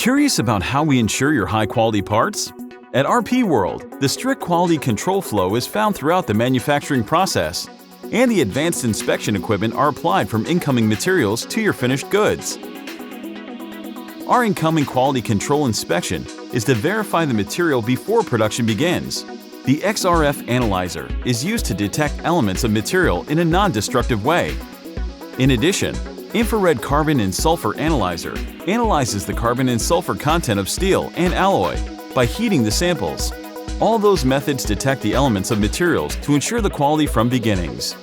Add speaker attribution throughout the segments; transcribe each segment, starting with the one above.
Speaker 1: Curious about how we ensure your high-quality parts? At RPWORLD, the strict quality control flow is found throughout the manufacturing process, and the advanced inspection equipment are applied from incoming materials to your finished goods. Our incoming quality control inspection is to verify the material before production begins. The XRF analyzer is used to detect elements of material in a non-destructive way. In addition, infrared carbon and sulfur analyzer analyzes the carbon and sulfur content of steel and alloy by heating the samples. All those methods detect the elements of materials to ensure the quality from beginnings.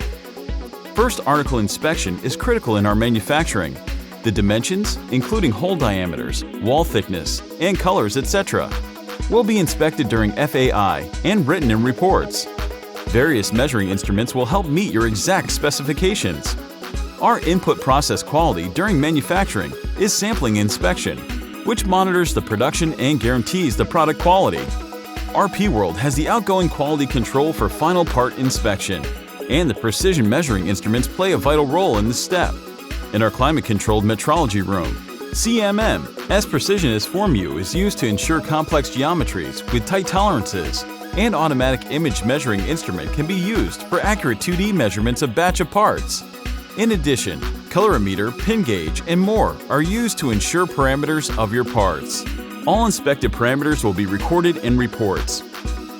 Speaker 1: First article inspection is critical in our manufacturing. The dimensions, including hole diameters, wall thickness, and colors, etc., will be inspected during FAI and written in reports. Various measuring instruments will help meet your exact specifications. Our input process quality during manufacturing is sampling inspection, which monitors the production and guarantees the product quality. RPWORLD has the outgoing quality control for final part inspection, and the precision measuring instruments play a vital role in this step. In our climate-controlled metrology room, CMM, as precision as FormU is used to ensure complex geometries with tight tolerances, and automatic image measuring instrument can be used for accurate 2D measurements of batch of parts. In addition, colorimeter, pin gauge, and more are used to ensure parameters of your parts. All inspected parameters will be recorded in reports.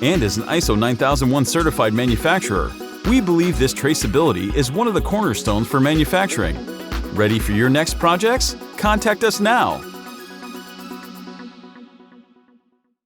Speaker 1: And as an ISO 9001 certified manufacturer, we believe this traceability is one of the cornerstones for manufacturing. Ready for your next projects? Contact us now!